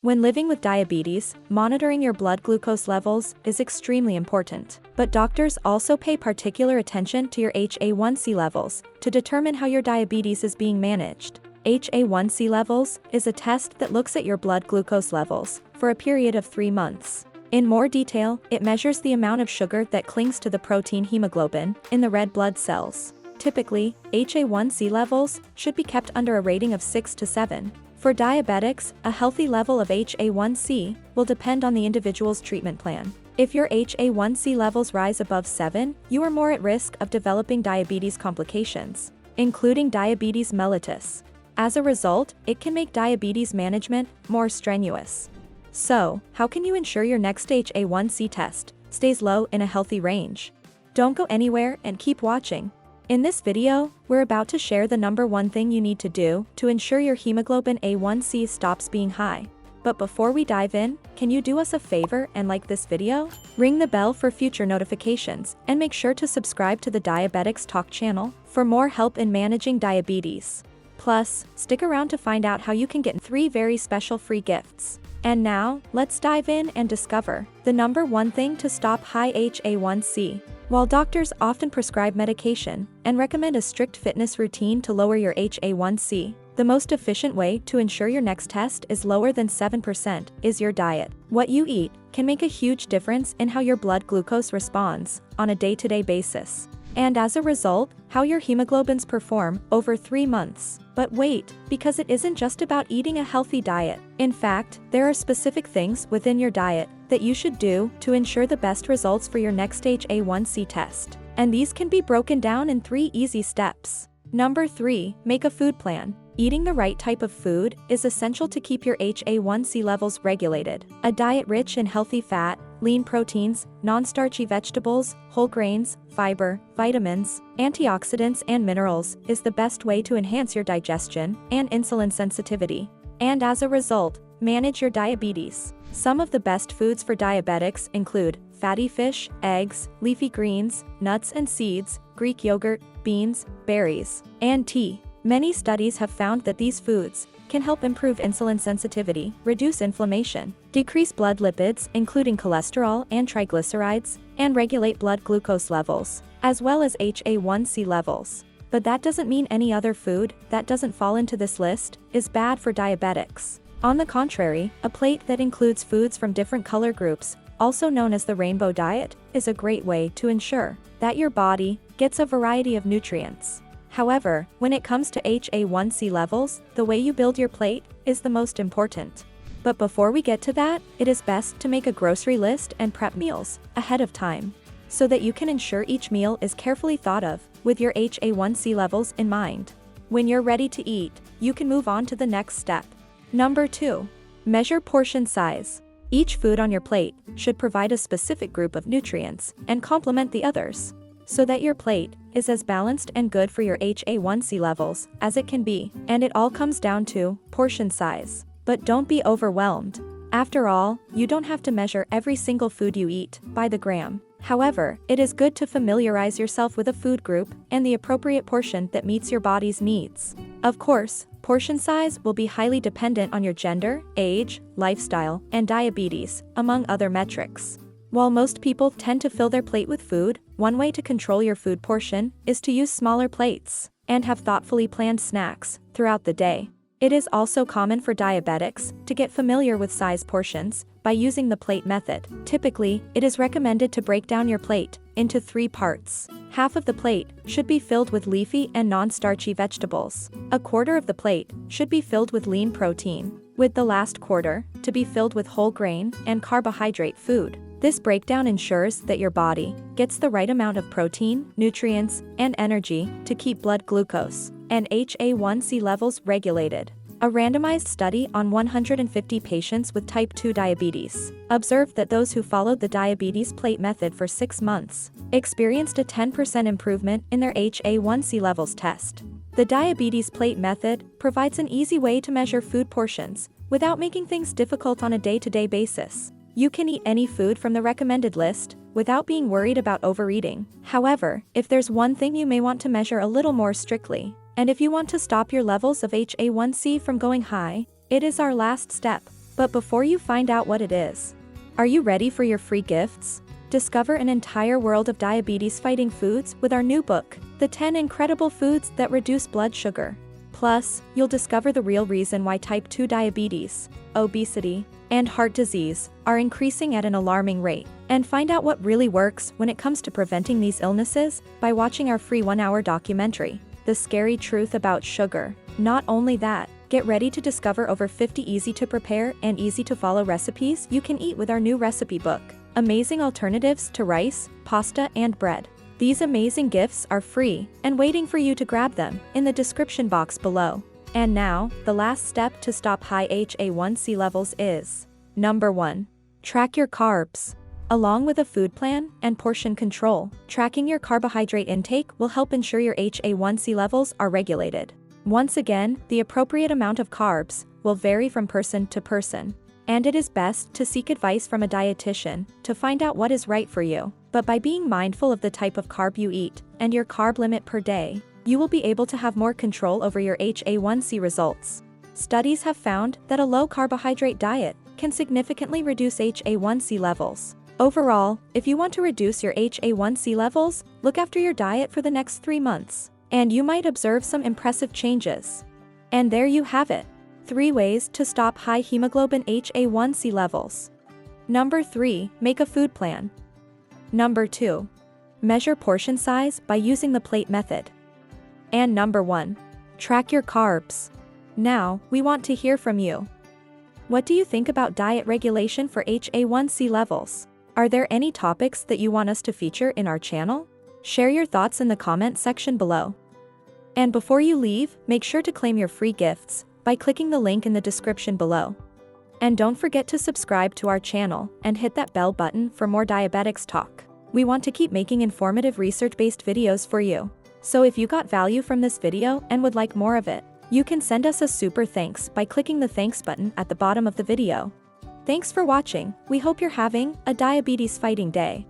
When living with diabetes, monitoring your blood glucose levels is extremely important. But doctors also pay particular attention to your HA1C levels to determine how your diabetes is being managed. HA1C levels is a test that looks at your blood glucose levels for a period of 3 months. In more detail, it measures the amount of sugar that clings to the protein hemoglobin in the red blood cells. Typically, HA1C levels should be kept under a rating of 6 to 7. For diabetics, a healthy level of HA1C will depend on the individual's treatment plan. If your HA1C levels rise above 7, you are more at risk of developing diabetes complications, including diabetes mellitus. As a result, it can make diabetes management more strenuous. So, how can you ensure your next HA1C test stays low in a healthy range? Don't go anywhere and keep watching. In this video, we're about to share the number one thing you need to do to ensure your hemoglobin A1C stops being high. But before we dive in, can you do us a favor and like this video? Ring the bell for future notifications and make sure to subscribe to the Diabetics Talk channel for more help in managing diabetes. Plus, stick around to find out how you can get 3 very special free gifts. And now, let's dive in and discover the number one thing to stop high HA1C. While doctors often prescribe medication and recommend a strict fitness routine to lower your HA1C, the most efficient way to ensure your next test is lower than 7% is your diet. What you eat can make a huge difference in how your blood glucose responds on a day-to-day basis. And as a result, how your hemoglobins perform over 3 months. But wait, because it isn't just about eating a healthy diet. In fact, there are specific things within your diet that you should do to ensure the best results for your next HA1C test. And these can be broken down in 3 easy steps. Number 3, make a food plan. Eating the right type of food is essential to keep your HA1C levels regulated. A diet rich in healthy fat, lean proteins, non-starchy vegetables, whole grains, fiber, vitamins, antioxidants and minerals is the best way to enhance your digestion and insulin sensitivity. And as a result, manage your diabetes. Some of the best foods for diabetics include fatty fish, eggs, leafy greens, nuts and seeds, Greek yogurt, beans, berries, and tea. Many studies have found that these foods can help improve insulin sensitivity, reduce inflammation, decrease blood lipids, including cholesterol and triglycerides, and regulate blood glucose levels, as well as HA1C levels. But that doesn't mean any other food that doesn't fall into this list is bad for diabetics. On the contrary, a plate that includes foods from different color groups, also known as the rainbow diet, is a great way to ensure that your body gets a variety of nutrients. However, when it comes to HA1C levels, the way you build your plate is the most important. But before we get to that, it is best to make a grocery list and prep meals ahead of time, so that you can ensure each meal is carefully thought of with your HA1C levels in mind. When you're ready to eat, you can move on to the next step. Number 2. Measure portion size. Each food on your plate should provide a specific group of nutrients and complement the others, so that your plate is as balanced and good for your HA1C levels as it can be. And it all comes down to portion size. But don't be overwhelmed. After all, you don't have to measure every single food you eat by the gram. However, it is good to familiarize yourself with a food group and the appropriate portion that meets your body's needs. Of course, portion size will be highly dependent on your gender, age, lifestyle, and diabetes, among other metrics. While most people tend to fill their plate with food, one way to control your food portion is to use smaller plates and have thoughtfully planned snacks throughout the day. It is also common for diabetics to get familiar with size portions by using the plate method. Typically, it is recommended to break down your plate into 3 parts. Half of the plate should be filled with leafy and non-starchy vegetables. A quarter of the plate should be filled with lean protein, with the last quarter to be filled with whole grain and carbohydrate food. This breakdown ensures that your body gets the right amount of protein, nutrients, and energy to keep blood glucose and HA1C levels regulated. A randomized study on 150 patients with type 2 diabetes observed that those who followed the diabetes plate method for 6 months experienced a 10% improvement in their HA1C levels test. The diabetes plate method provides an easy way to measure food portions without making things difficult on a day-to-day basis. You can eat any food from the recommended list without being worried about overeating. However, if there's one thing you may want to measure a little more strictly, and if you want to stop your levels of HA1C from going high, it is our last step: But before you find out what it is, are you ready for your free gifts? Discover an entire world of diabetes-fighting foods with our new book, The 10 Incredible Foods That Reduce Blood Sugar. Plus, you'll discover the real reason why type 2 diabetes, obesity, and heart disease are increasing at an alarming rate, and find out what really works when it comes to preventing these illnesses by watching our free 1-hour documentary, The Scary Truth About Sugar. Not only that, get ready to discover over 50 easy-to-prepare and easy-to-follow recipes you can eat with our new recipe book. Amazing alternatives to rice, pasta, and bread. These amazing gifts are free and waiting for you to grab them in the description box below. And now, the last step to stop high HA1C levels is: Number 1. Track your carbs. Along with a food plan and portion control, tracking your carbohydrate intake will help ensure your HA1C levels are regulated. Once again, the appropriate amount of carbs will vary from person to person, and it is best to seek advice from a dietitian to find out what is right for you. But by being mindful of the type of carb you eat and your carb limit per day, you will be able to have more control over your HA1C results. Studies have found that a low-carbohydrate diet can significantly reduce HA1C levels. Overall, if you want to reduce your HA1C levels, look after your diet for the next 3 months, and you might observe some impressive changes. And there you have it. 3 ways to stop high hemoglobin HA1C levels. Number 3. Make a food plan. Number 2. Measure portion size by using the plate method. And number 1. Track your carbs. Now, we want to hear from you. What do you think about diet regulation for HA1C levels? Are there any topics that you want us to feature in our channel? Share your thoughts in the comment section below. And before you leave, make sure to claim your free gifts by clicking the link in the description below. And don't forget to subscribe to our channel and hit that bell button for more diabetics talk. We want to keep making informative research-based videos for you. So if you got value from this video and would like more of it, you can send us a super thanks by clicking the thanks button at the bottom of the video. Thanks for watching. We hope you're having a diabetes fighting day.